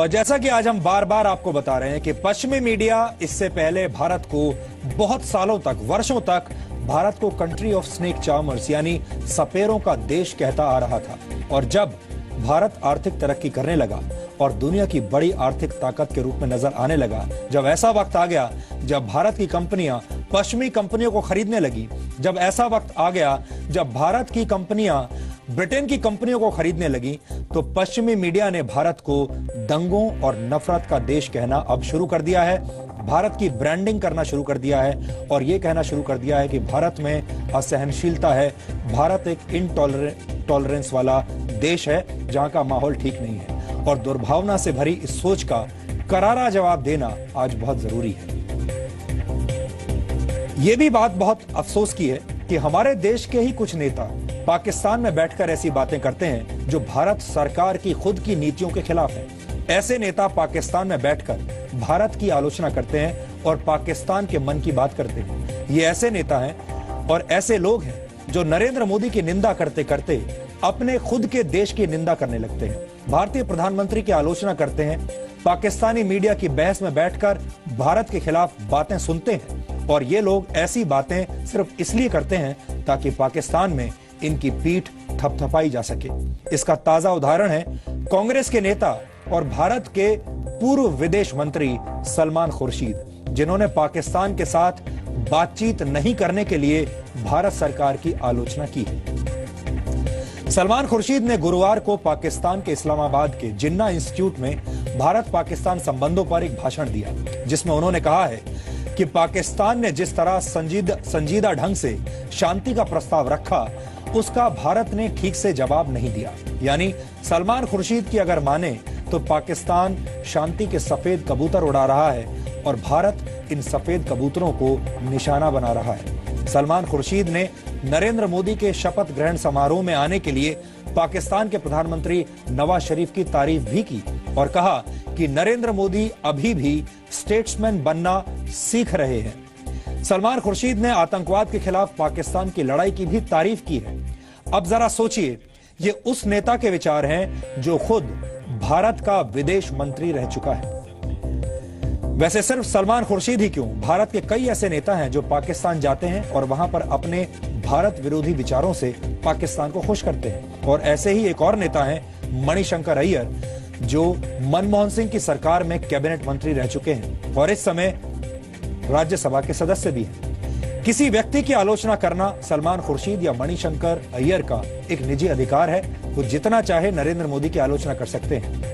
और जैसा कि आज हम बार बार आपको बता रहे हैं कि पश्चिमी मीडिया इससे पहले भारत को बहुत सालों तक, वर्षों तक भारत को कंट्री ऑफ स्नेक चार्मर्स यानी सपेरों का देश कहता आ रहा था। और जब भारत आर्थिक तरक्की करने लगा और दुनिया की बड़ी आर्थिक ताकत के रूप में नजर आने लगा, जब ऐसा वक्त आ गया जब भारत की कंपनियां पश्चिमी कंपनियों को खरीदने लगी, जब ऐसा वक्त आ गया जब भारत की कंपनियां ब्रिटेन की कंपनियों को खरीदने लगी, तो पश्चिमी मीडिया ने भारत को दंगों और नफरत का देश कहना अब शुरू कर दिया है। भारत की ब्रांडिंग करना शुरू कर दिया है और यह कहना शुरू कर दिया है कि भारत में असहनशीलता है, भारत एक इनटॉलरेंस वाला देश है जहां का माहौल ठीक नहीं है। और दुर्भावना से भरी इस सोच का करारा जवाब देना आज बहुत जरूरी है। यह भी बात बहुत अफसोस की है कि हमारे देश के ही कुछ नेता पाकिस्तान में बैठकर ऐसी बातें करते हैं जो भारत सरकार की खुद की नीतियों के खिलाफ है। ऐसे नेता पाकिस्तान में बैठकर भारत की आलोचना करते हैं और पाकिस्तान के मन की बात करते हैं। ये ऐसे नेता हैं और ऐसे लोग हैं जो नरेंद्र मोदी की निंदा करते करते अपने खुद के देश की निंदा करने लगते हैं, भारतीय प्रधानमंत्री की आलोचना करते हैं, पाकिस्तानी मीडिया की बहस में बैठकर भारत के खिलाफ बातें सुनते हैं। और ये लोग ऐसी बातें सिर्फ इसलिए करते हैं ताकि पाकिस्तान में इनकी पीठ थपथपाई जा सके। इसका ताजा उदाहरण है कांग्रेस के नेता और भारत के पूर्व विदेश मंत्री सलमान खुर्शीद, जिन्होंने पाकिस्तान के साथ बातचीत नहीं करने के लिए भारत सरकार की आलोचना की है। सलमान खुर्शीद ने गुरुवार को पाकिस्तान के इस्लामाबाद के जिन्ना इंस्टीट्यूट में भारत पाकिस्तान संबंधों पर एक भाषण दिया, जिसमें उन्होंने कहा है कि पाकिस्तान ने जिस तरह संजीदा ढंग से शांति का प्रस्ताव रखा, उसका भारत ने ठीक से जवाब नहीं दिया। यानी सलमान खुर्शीद की अगर माने तो पाकिस्तान शांति के सफेद कबूतर उड़ा रहा है और भारत इन सफेद कबूतरों को निशाना बना रहा है। सलमान खुर्शीद ने नरेंद्र मोदी के शपथ ग्रहण समारोह में आने के लिए पाकिस्तान के प्रधानमंत्री नवाज शरीफ की तारीफ भी की और कहा कि नरेंद्र मोदी अभी भी स्टेट्समैन बनना सीख रहे हैं। सलमान खुर्शीद ने आतंकवाद के खिलाफ पाकिस्तान की लड़ाई की भी तारीफ की है। अब जरा सोचिए, ये उस नेता के विचार हैं जो खुद भारत का विदेश मंत्री रह चुका है। वैसे सिर्फ सलमान खुर्शीद ही क्यों, भारत के कई ऐसे नेता हैं जो पाकिस्तान जाते हैं और वहां पर अपने भारत विरोधी विचारों से पाकिस्तान को खुश करते हैं। और ऐसे ही एक और नेता हैं मणिशंकर अय्यर, जो मनमोहन सिंह की सरकार में कैबिनेट मंत्री रह चुके हैं और इस समय राज्यसभा के सदस्य भी हैं। किसी व्यक्ति की आलोचना करना सलमान खुर्शीद या मणिशंकर अय्यर का एक निजी अधिकार है, वो जितना चाहे नरेंद्र मोदी की आलोचना कर सकते हैं।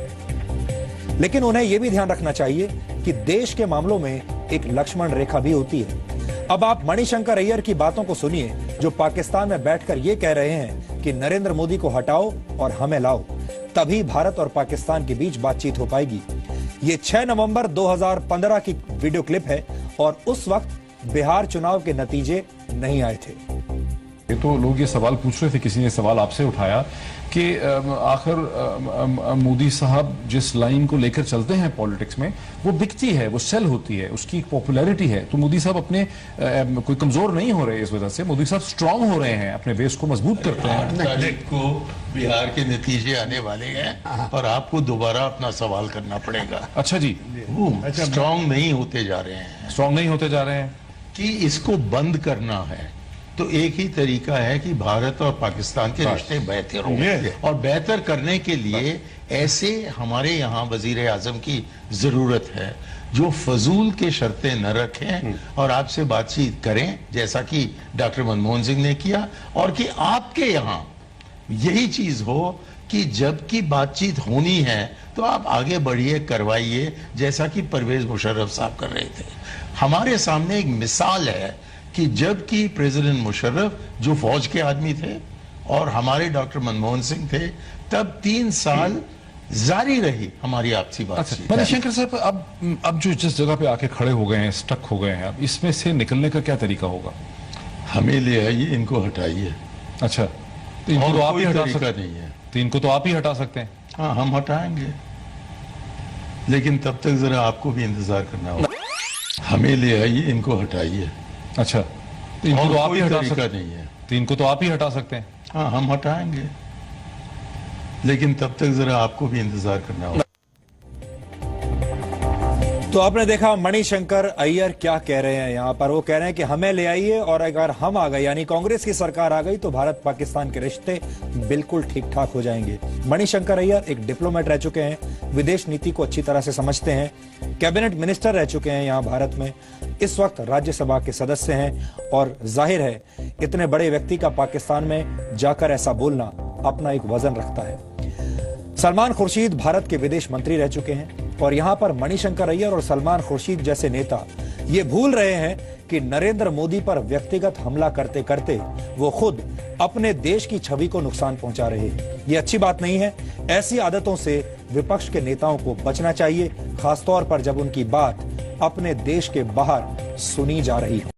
लेकिन उन्हें यह भी ध्यान रखना चाहिए कि देश के मामलों में एक लक्ष्मण रेखा भी होती है। अब आप मणिशंकर अय्यर की बातों को सुनिए, जो पाकिस्तान में बैठकर ये कह रहे हैं कि नरेंद्र मोदी को हटाओ और हमें लाओ, तभी भारत और पाकिस्तान के बीच बातचीत हो पाएगी। ये 6 नवंबर 2015 की वीडियो क्लिप है और उस वक्त बिहार चुनाव के नतीजे नहीं आए थे। तो लोग ये सवाल पूछ रहे थे, किसी ने सवाल आपसे उठाया कि आखिर मोदी साहब जिस लाइन को लेकर चलते हैं पॉलिटिक्स में, वो बिकती है, वो सेल होती है, उसकी पॉपुलैरिटी है। तो मोदी साहब अपने कोई कमजोर नहीं हो रहे, इस वजह से मोदी साहब स्ट्रांग हो रहे हैं, अपने बेस को मजबूत करते हैं। 8 तारीख को बिहार के नतीजे आने वाले हैं और आपको दोबारा अपना सवाल करना पड़ेगा। अच्छा जी, स्ट्रांग नहीं होते जा रहे हैं, स्ट्रांग नहीं होते जा रहे हैं कि इसको बंद करना है तो एक ही तरीका है कि भारत और पाकिस्तान के रिश्ते बेहतर हों। और बेहतर करने के लिए ऐसे हमारे यहाँ वजीर आजम की जरूरत है जो फजूल के शर्तें न रखें और आपसे बातचीत करें, जैसा कि डॉक्टर मनमोहन सिंह ने किया, और कि आपके यहाँ यही चीज हो कि जब की बातचीत होनी है तो आप आगे बढ़िए, करवाइए, जैसा कि परवेज मुशर्रफ साहब कर रहे थे। हमारे सामने एक मिसाल है कि जबकि प्रेसिडेंट मुशर्रफ जो फौज के आदमी थे और हमारे डॉक्टर मनमोहन सिंह थे, तब 3 साल जारी रही हमारी आपसी बातचीत। मणिशंकर साहब, अब जो जिस जगह पे आके खड़े हो गए हैं, स्टक हो गए हैं, अब इसमें से निकलने का क्या तरीका होगा? हमें ले आइए, इनको हटाइए। अच्छा, तो इनको तो आप ही हटा सकते नहीं है, तो इनको तो आप ही हटा सकते हैं। हाँ, हम हटाएंगे, लेकिन तब तक जरा आपको भी इंतजार करना होगा। हमें ले आइए, इनको हटाइए। अच्छा, तो इनको तो आप ही हटा सकते नहीं है, तो इनको तो आप ही हटा सकते हैं। हाँ, हम हटाएंगे, लेकिन तब तक जरा आपको भी इंतजार करना होगा। तो आपने देखा मणिशंकर अय्यर क्या कह रहे हैं यहाँ पर। वो कह रहे हैं कि हमें ले आइए और अगर हम आ गए यानी कांग्रेस की सरकार आ गई तो भारत पाकिस्तान के रिश्ते बिल्कुल ठीक ठाक हो जाएंगे। मणिशंकर अय्यर एक डिप्लोमेट रह चुके हैं, विदेश नीति को अच्छी तरह से समझते हैं, कैबिनेट मिनिस्टर रह चुके हैं यहाँ भारत में, इस वक्त राज्यसभा के सदस्य हैं और जाहिर है इतने बड़े व्यक्ति का पाकिस्तान में जाकर ऐसा बोलना अपना एक वजन रखता है। सलमान खुर्शीद भारत के विदेश मंत्री रह चुके हैं और यहां पर मणिशंकर अय्यर और सलमान खुर्शीद जैसे नेता ये भूल रहे हैं कि नरेंद्र मोदी पर व्यक्तिगत हमला करते करते वो खुद अपने देश की छवि को नुकसान पहुंचा रहे हैं। ये अच्छी बात नहीं है। ऐसी आदतों से विपक्ष के नेताओं को बचना चाहिए, खासतौर पर जब उनकी बात अपने देश के बाहर सुनी जा रही हो।